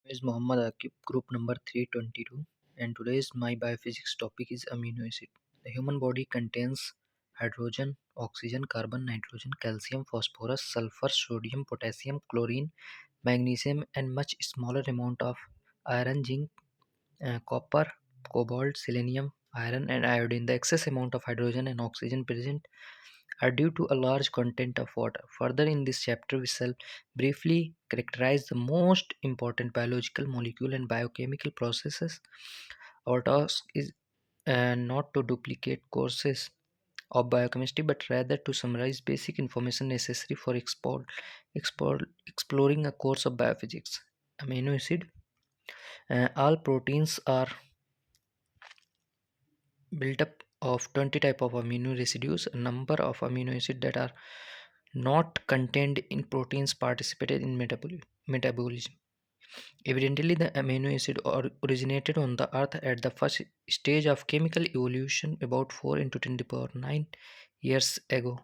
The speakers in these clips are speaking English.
Is Muhammad Aquib, group number 322, and today's my biophysics topic is amino acid. The human body contains hydrogen, oxygen, carbon, nitrogen, calcium, phosphorus, sulfur, sodium, potassium, chlorine, magnesium, and much smaller amount of iron, zinc, copper, cobalt, selenium, iron, and iodine. The excess amount of hydrogen and oxygen present are due to a large content of water. Further, in this chapter, we shall briefly characterize the most important biological, molecule, and biochemical processes. Our task is not to duplicate courses of biochemistry, but rather to summarize basic information necessary for exploring a course of biophysics. Amino acid. All proteins are built up of 20 type of amino residues. A number of amino acids that are not contained in proteins participated in metabolism. Evidently, the amino acid originated on the earth at the first stage of chemical evolution about 4 into 10 to the power 9 years ago.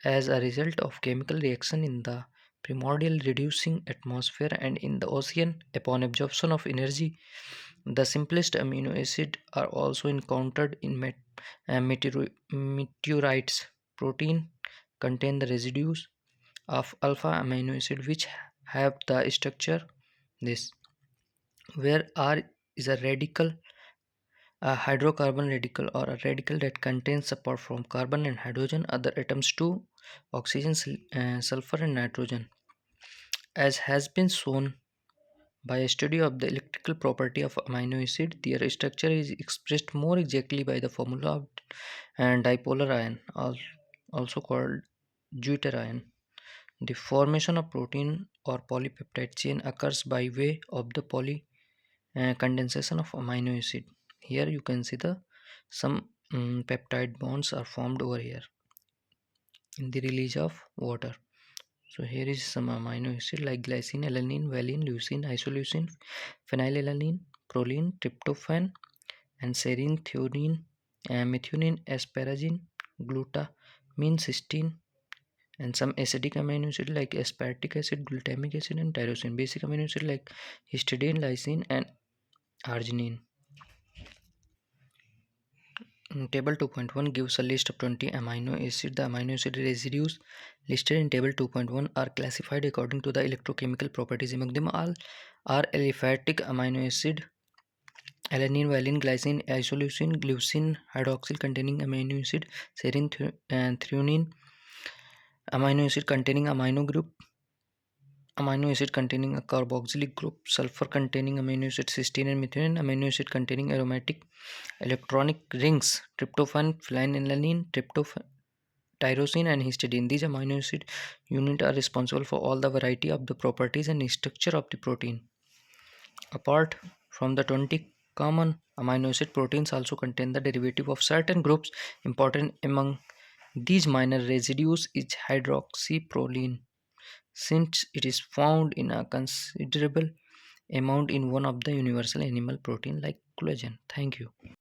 As a result of chemical reaction in the primordial reducing atmosphere and in the ocean upon absorption of energy, the simplest amino acids are also encountered in meteorites. Protein contain the residues of alpha amino acid which have the structure this, where R is a radical, a hydrocarbon radical, or a radical that contains apart from carbon and hydrogen other atoms too, oxygen, sulfur, and nitrogen. As has been shown by a study of the electrical property of amino acid, their structure is expressed more exactly by the formula of dipolar ion, also called deuterion. The formation of protein or polypeptide chain occurs by way of the condensation of amino acid. Here you can see the some peptide bonds are formed over here in the release of water. So here is some amino acid like glycine, alanine, valine, leucine, isoleucine, phenylalanine, proline, tryptophan, and serine, threonine, methionine, asparagine, glutamine, cysteine, and some acidic amino acid like aspartic acid, glutamic acid, and tyrosine. Basic amino acid like histidine, lysine, and arginine. Table 2.1 gives a list of 20 amino acids. The amino acid residues listed in table 2.1 are classified according to the electrochemical properties. Among them all are aliphatic amino acid, alanine, valine, glycine, isoleucine, glycine, hydroxyl containing amino acid, serine, and threonine, amino acid containing amino group, amino acid containing a carboxylic group, sulfur containing amino acid, cysteine, and methionine, amino acid containing aromatic electronic rings, tryptophan, phenylalanine, tyrosine, and histidine. These amino acid units are responsible for all the variety of the properties and structure of the protein. Apart from the 20 common amino acid, proteins also contain the derivative of certain groups. Important among these minor residues is hydroxyproline, since it is found in a considerable amount in one of the universal animal protein like collagen. Thank you.